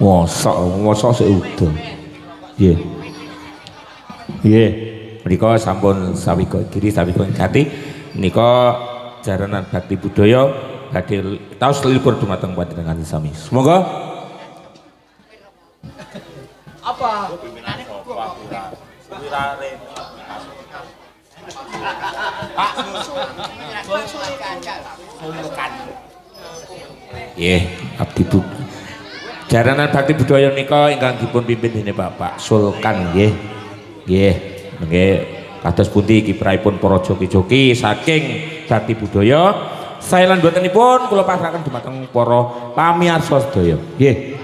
Mosok sik udo. Nggih. Nggih. Menika sampun sawiko kiri sawiko gati menika jaranan bakti budaya badhe taus libur dumateng panjenengan sami. Semoga apa? abdi bu. Jaranan bakti budaya menika ingkang dipun pimpin dening Bapak Sulkan nggih. Nggih, nggih kados pundi kiprahipun para joki-joki saking bakti budaya. Saya lan botenipun kula pasrahaken dumateng para pamirsa sedaya. Nggih.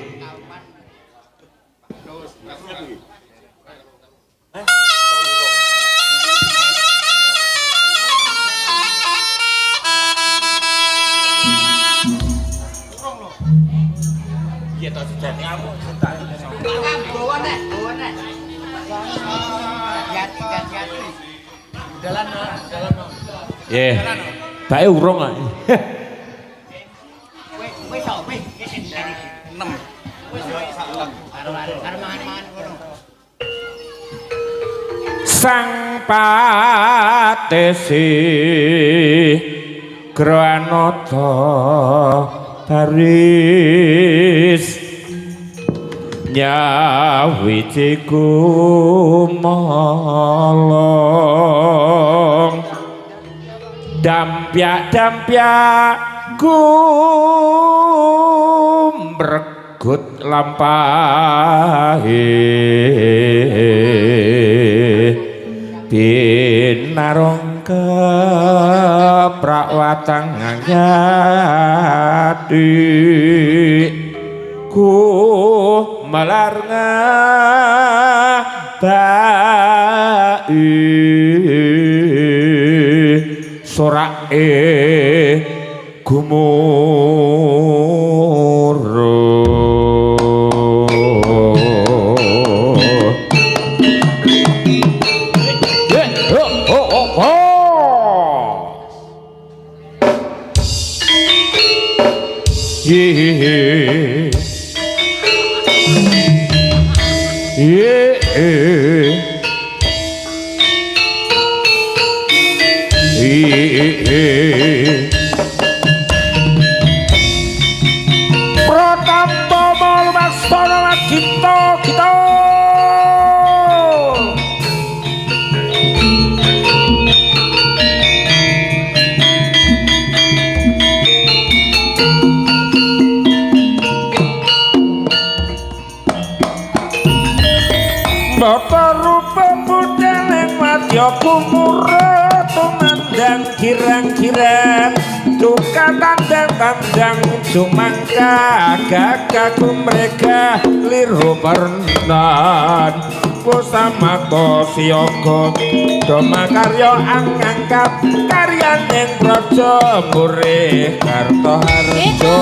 Bae urung ah. Wis tok, wis 6. Wis karo mangan ngono. Sang Patesi Granata baris nyawiji kumolong dampyak gumregut lampahe binarong keprakwatang ngati ku melar ngabai sorake kirang-kirang suka tandang-tandang sumangka gagaku mereka liru pernan pusama kosioko doma karyo angangkat karyan yang projo murih karto harjo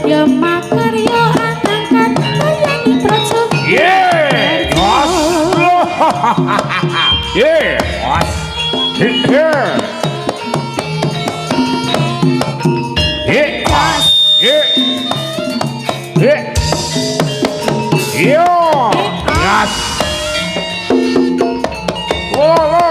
ya makarya angkat kayani praja Yeah, bos. Yeah, bos. Yeah. Yeah, bos. Yeah. Yeah. Yo, yes. Lo.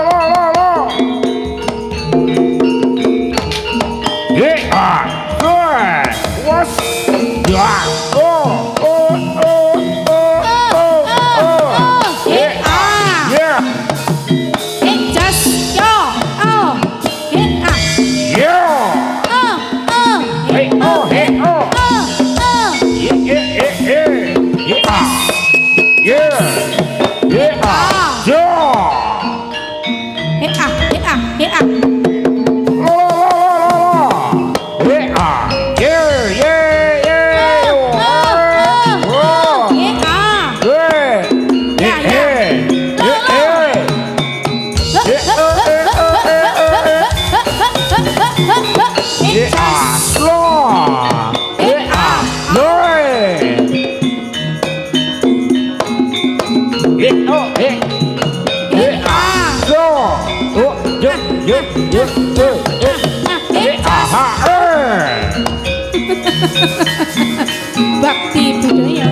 Yeah, good. What's yeah? Bakti budaya.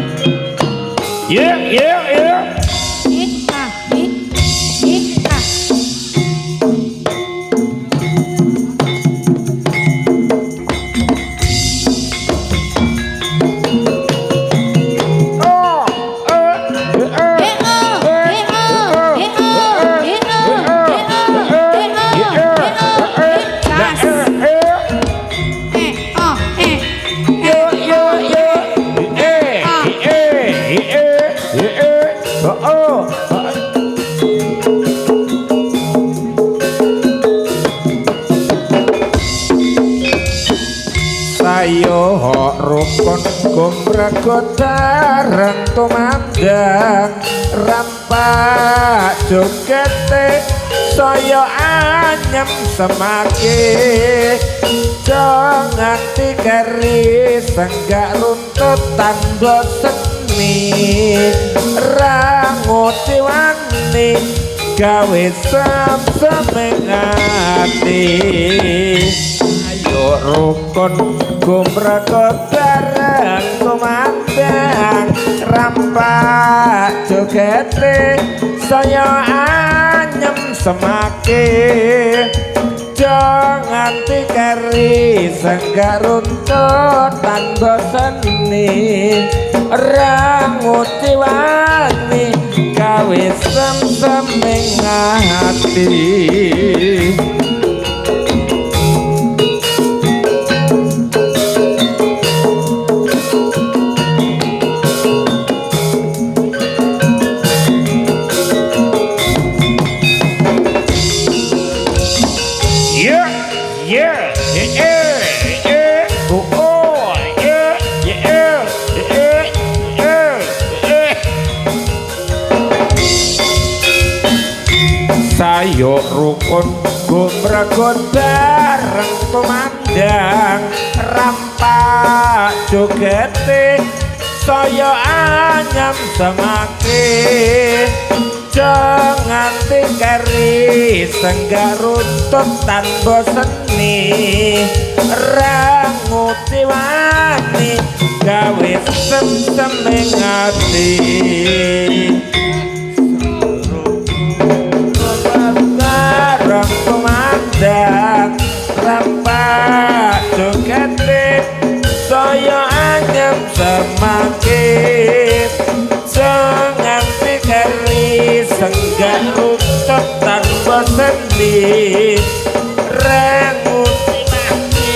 Yeah. Ayo rukun gumragotarang tumandang rampak jogete saya anyem semake jangan dikeri senggak runtut tanda seni ranguti wani gawe sam-sameng ati ayo rukun gumragotarang tumandang rampak jogete saya anyem semake jangan dikeri senggak runtut tanda seni ranguti wani gawe sem-semeng ati sayo rukun gumragotarang tumandang rampak jogete saya anyam semake jangan dikeri senggak runtut tanpa seni ranguti wani gawe sem-semeng ati barang tumandang rampak jogete saya anyam semake jangan dikeri senggak runtut tanpa seni ranguti wani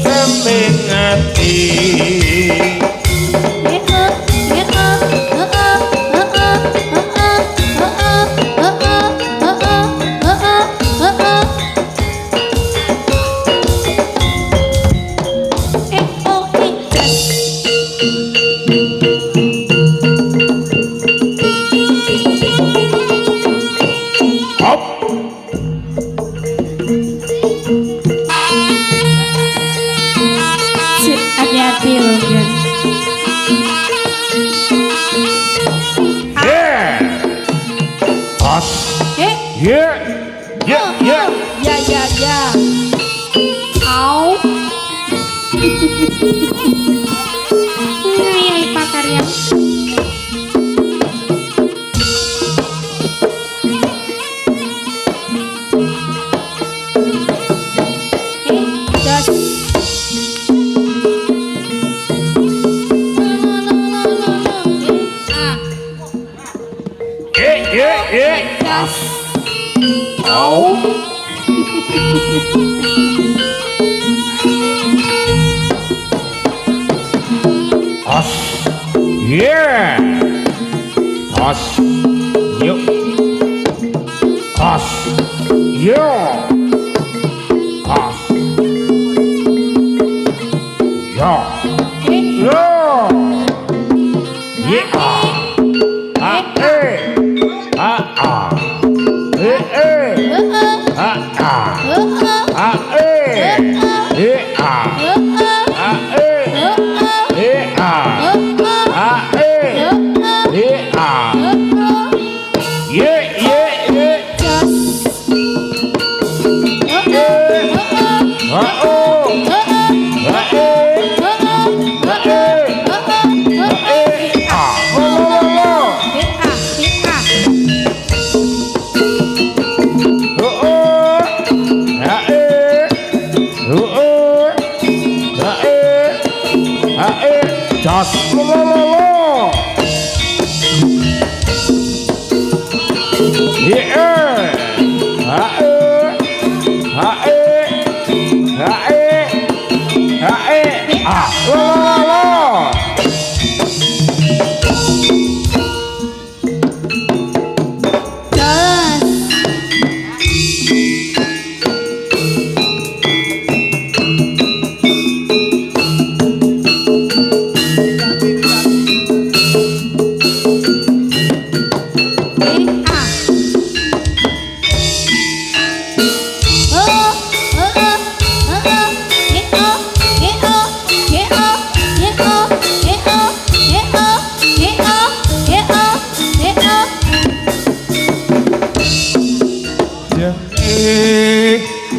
semeng ati Ye. Ye, ye. Ya ya ya. Au. Nyai pakarya. Das. Ye, ye, ye. Das. Au. As. Yeah. As. Yo. As. Yo. As. Yo. Yo. Yeah. Ah. Eh. Ah. Ah. Eh. Eh. Ah. Ah. Ah. Eh. Eh. Ah. Ah. Eh. Eh. Ah. Ah. Eh. Eh. Ah. Yeah. Yeah. Yeah. Ah. Oh. Ah. Eh. Ah. Oh. Just lo lo lo lo. Yeah. Lo lo lo.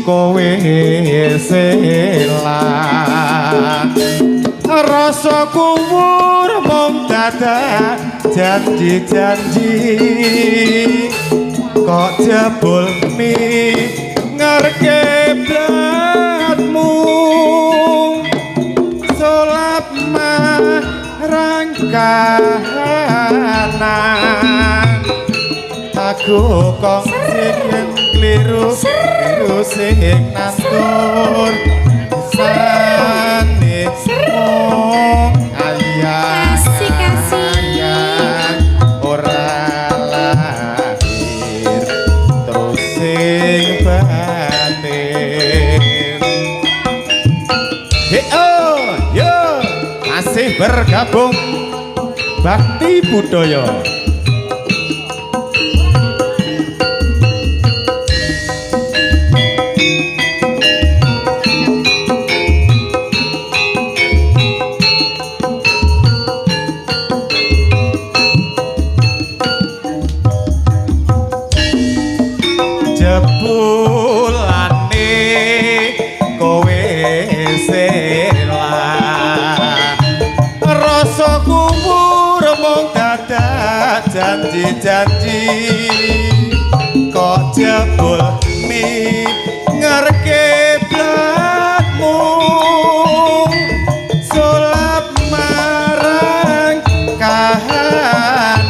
Kowe sela rasa kuwur mung dadak janji-janji kok jebul mi ngerkeblatmu sulap marang kahanan aku kok sing kliru sing nantur sanis ayah ora lahir terus sing batin yo masih bergabung Bakti Budaya. Jebulane kowe sela rasa kubur mung dadak janji-janji kok jebul mi ngerkeblatmu sulap marang kahanan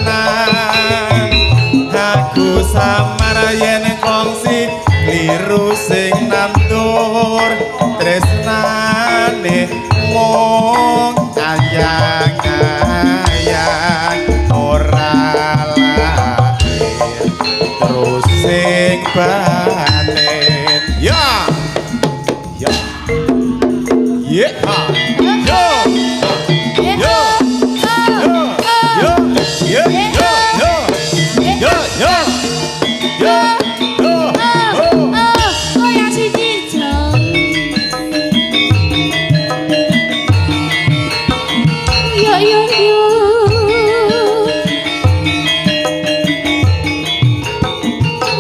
aku samar yen kongsi kliru sing nandur tresnane mung ayang-ayang ora lahir terus sing batin ya ya yeah yo yo yo yo yo yo yo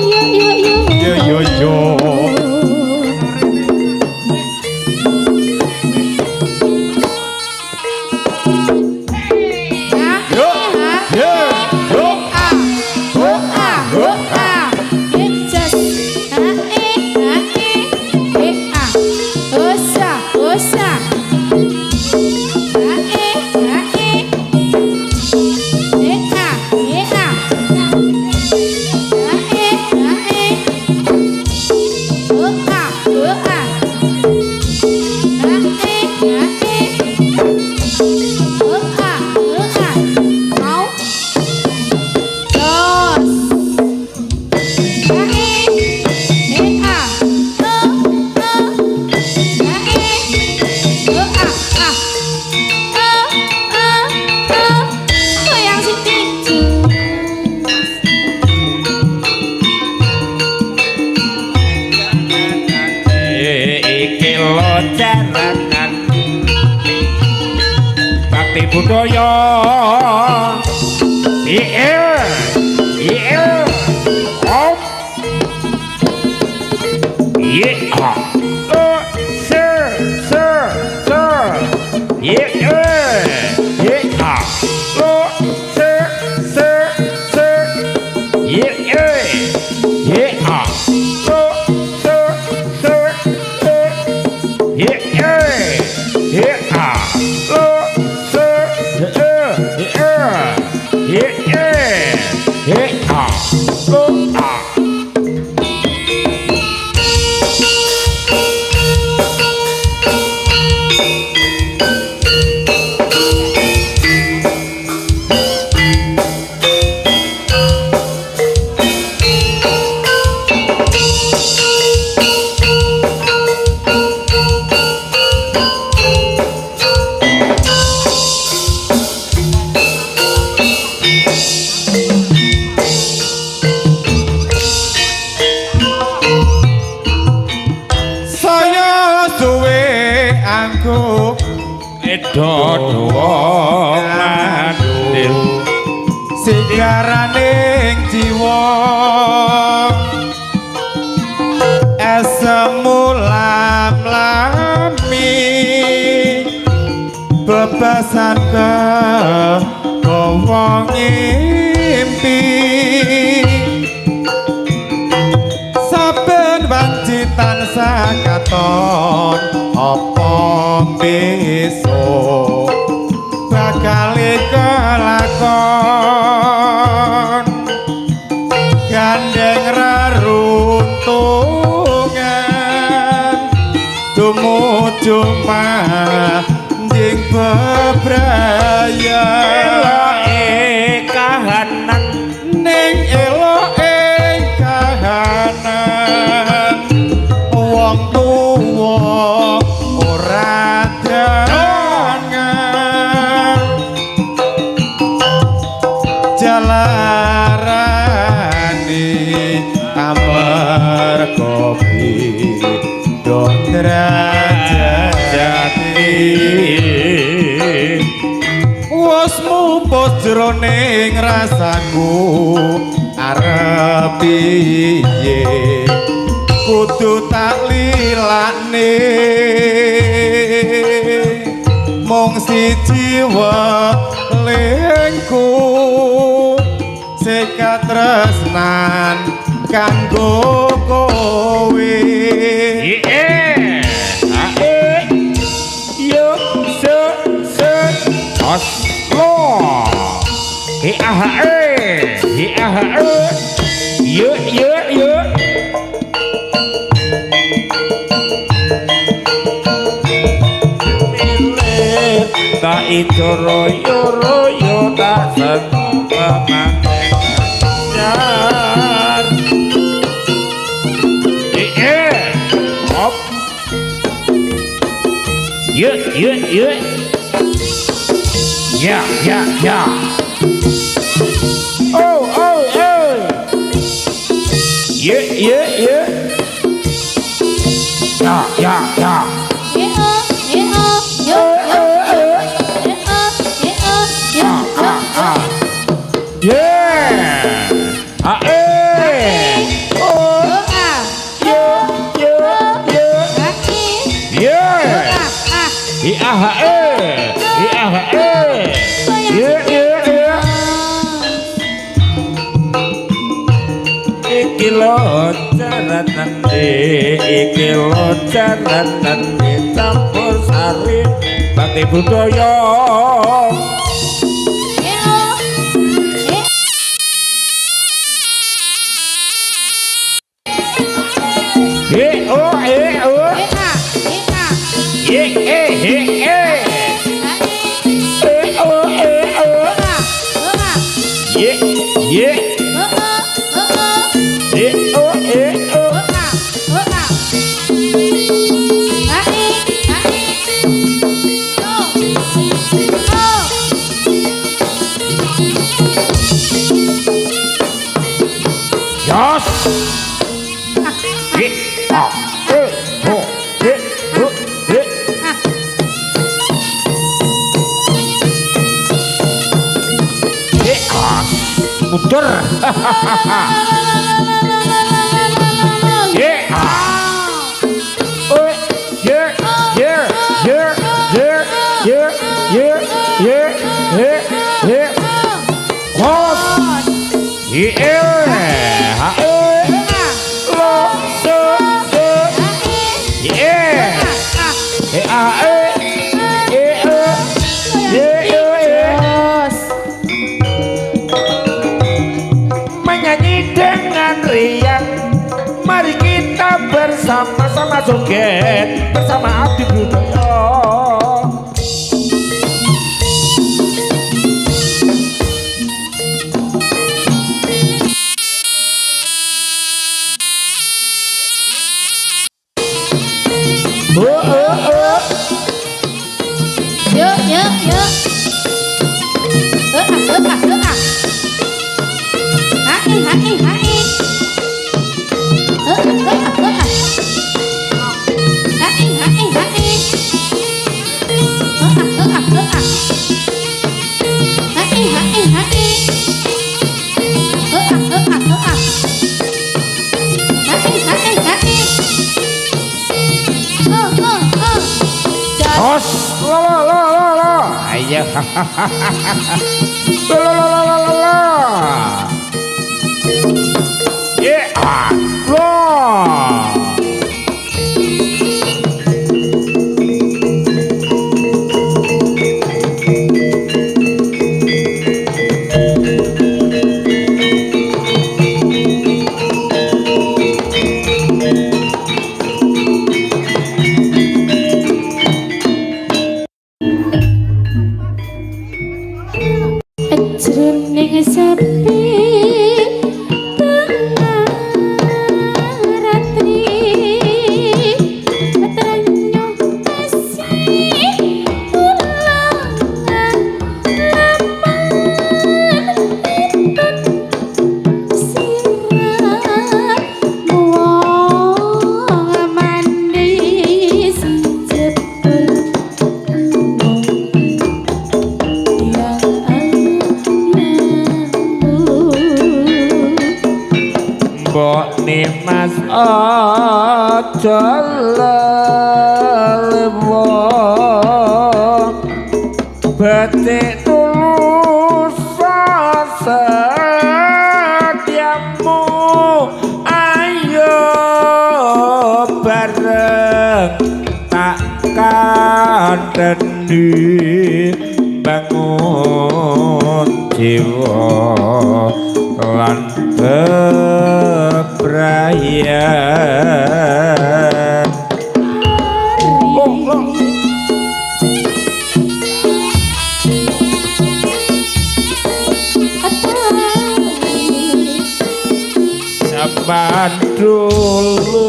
Yo jaranan bakti budaya om Dodo mandil sigaraning jiwa esemu lam-lami bebasan ke wong ngimpi saben wanci tansah katon apa besok bakal kelakon gandeng raruntungan tumuju manjing bebrayan kahanan ning eloke kahanan wong tuwa ora dangan jalarani amarga pindha derajati wis mupus jroning rasaku arep piye kudu tak lilakne mung siji welingku sekat tresnan kanggo kowe yo Oslo yo tak itu royo tak sentuh kemantenan op yuk ya oh yuk ya iki lo jaranan campur sari bakti budaya ye ye ye ye hos ye ha lo so ye a menyanyi dengan riang, mari kita bersama-sama joget bersama Abdi Budaya. Yuk, yuk, yuk. Hai, hai, hai. Hai, hai, hai. Hai, hai, hai. Hos, lo, ayo, lo, yeah, lo. Jroning sepi tengah ratri trenyo kasih ulangan laman intun sirah wong mandis jebul Mbok Nimas aja lelewo batik tulus setiamu ayo bareng tak kandhani bangun jiwa lan bebrayan. Zaman dulu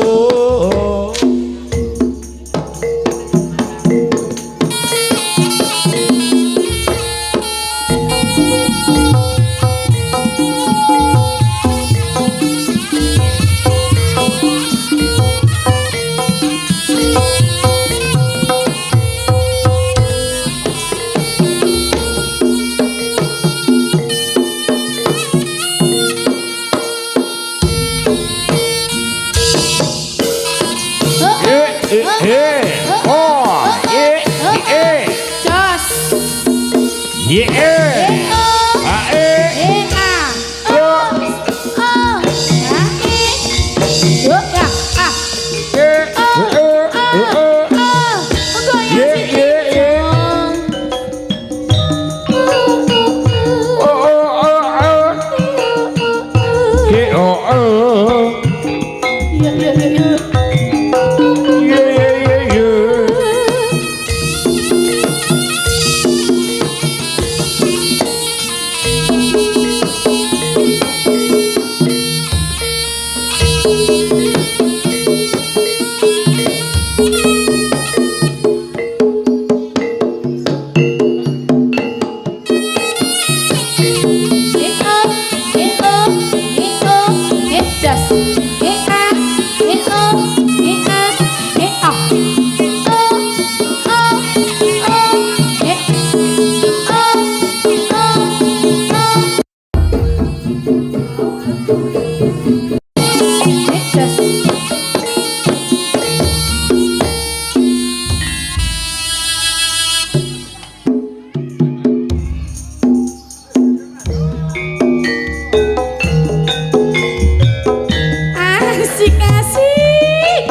kasih.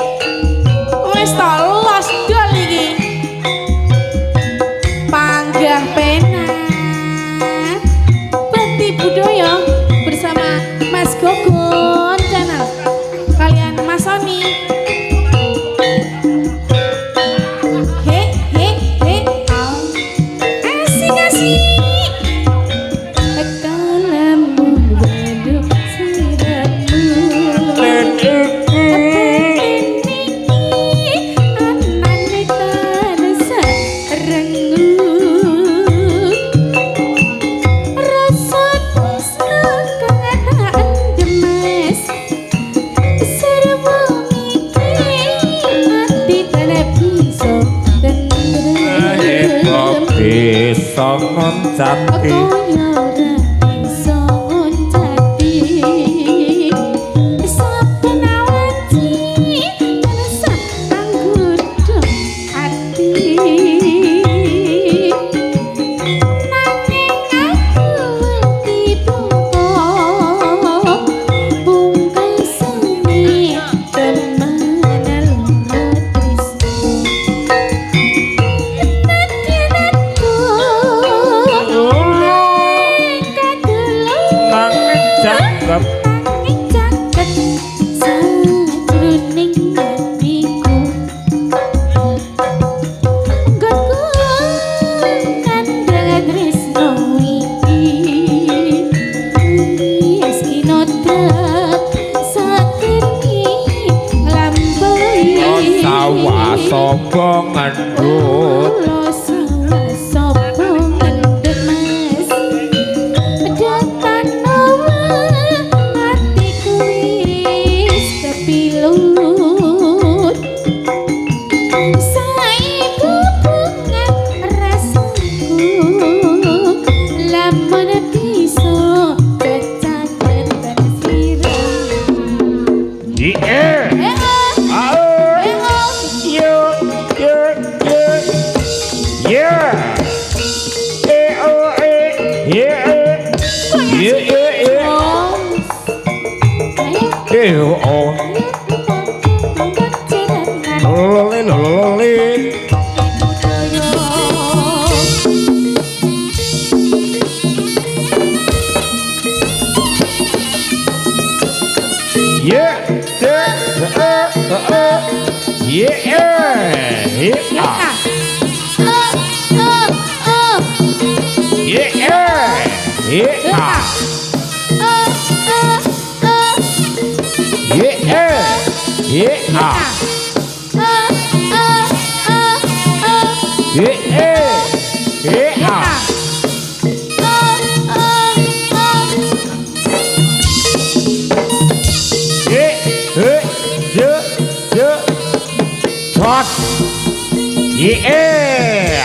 Wis to los dol iki. Panggah pena. Bakti budaya bersama Mas Gogon Channel kalian Mas Sony. He he he. Asik asik. Kalamun waduh siramu. Anane tarasa rengu. Rasa tresno kenyataan demes. Serba mikir ati tanah bisa tentrem. bisa ngoncati Kaya ora bisa ngoncati. Saben awati terasa anggodo ati. Nanging aku tiba pungkasane temenan tresno. nanging jangkep sawah sapa ngandut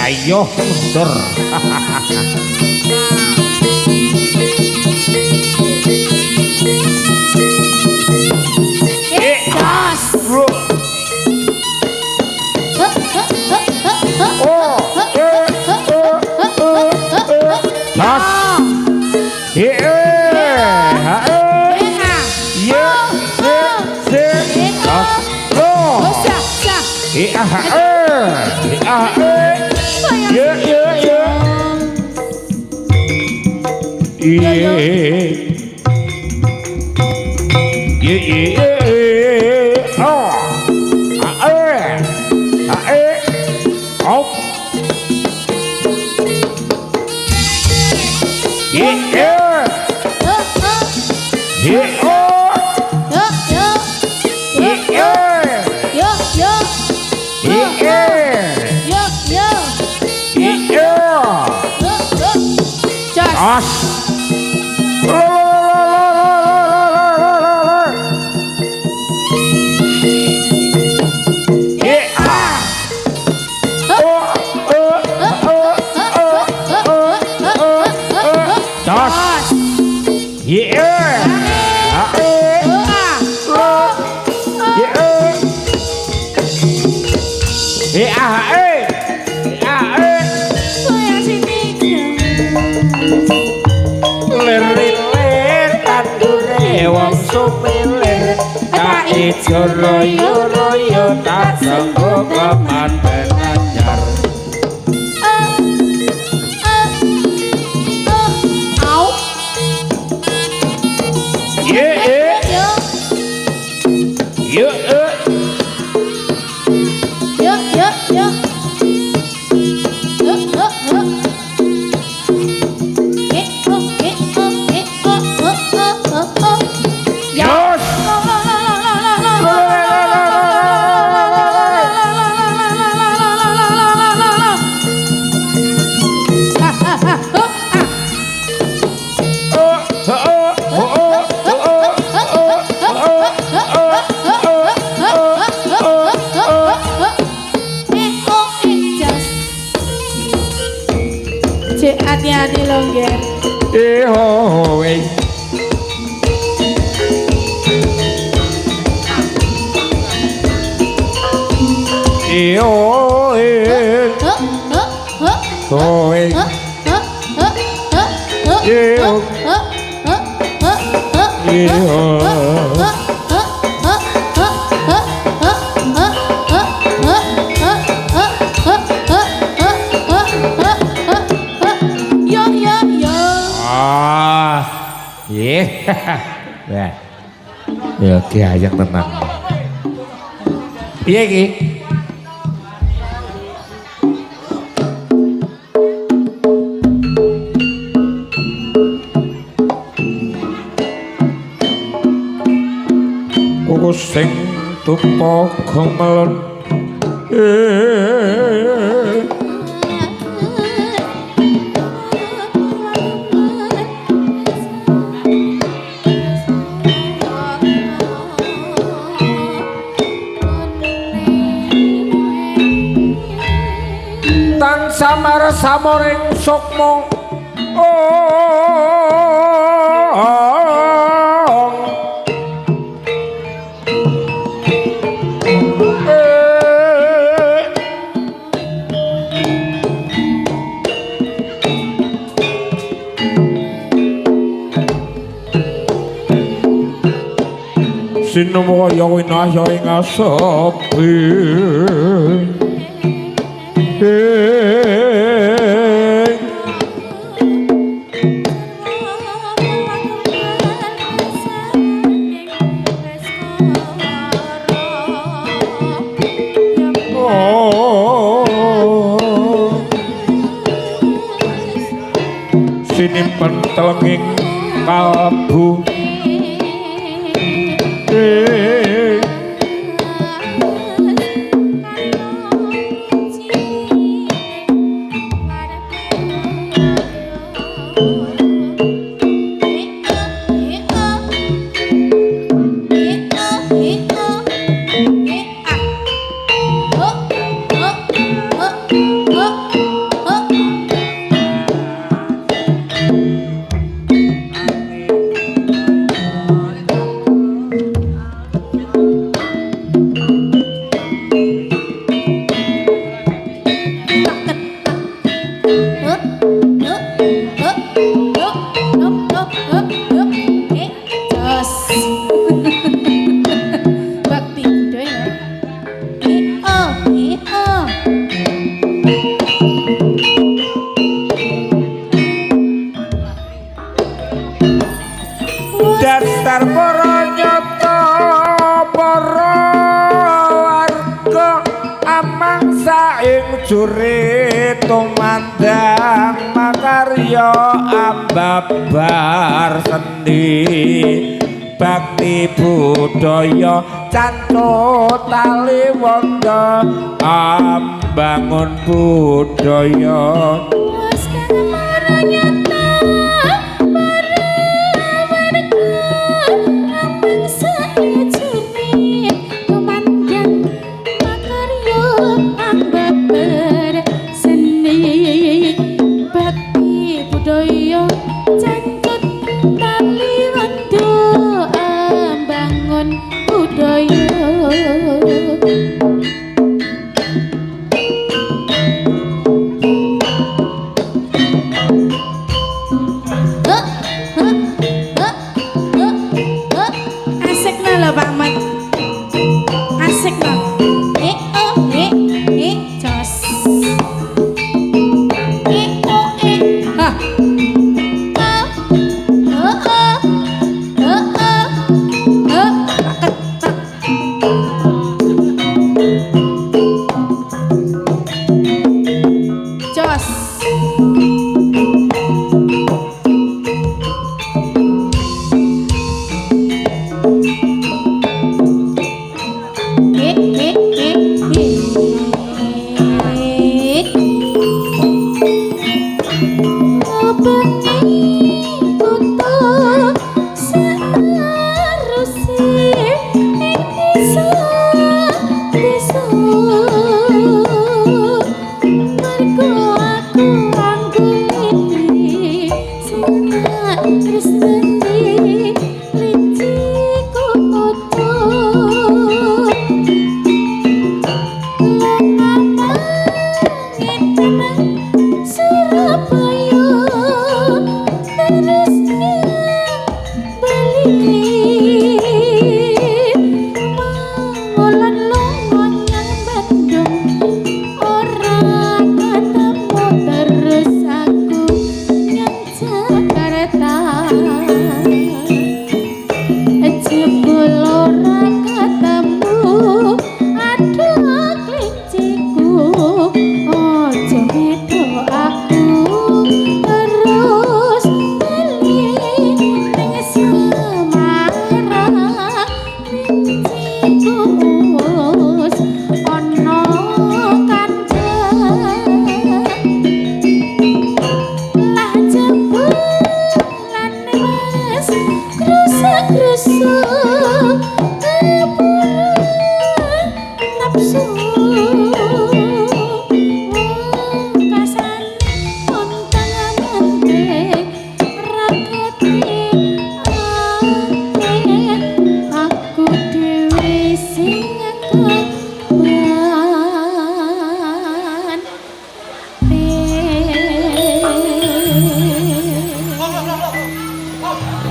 ayo mundur ijo royo-royo tak sanggo kemanten anyar. Au. Ye Yo. Yo. Yos. Cek hati-hati lo Ger. Ehowe. Ehowe. Howe. Ya. Ya ki ayang tenang. Piye ki? Kuku sing tupa gemelon. Tan samar samoring sukmo Sinumaya winaya ing asepi sinimpen telenging kalbu dasar para nyata para warga amang saing jure tumandang makarya ambabar sendi bakti budaya cantut tali wanda ambangun budaya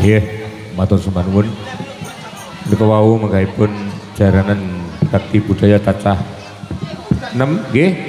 Nggih, matur sembah nuwun. Nika wau mangkahipun jaranan bakti budaya cacah 6 nggih.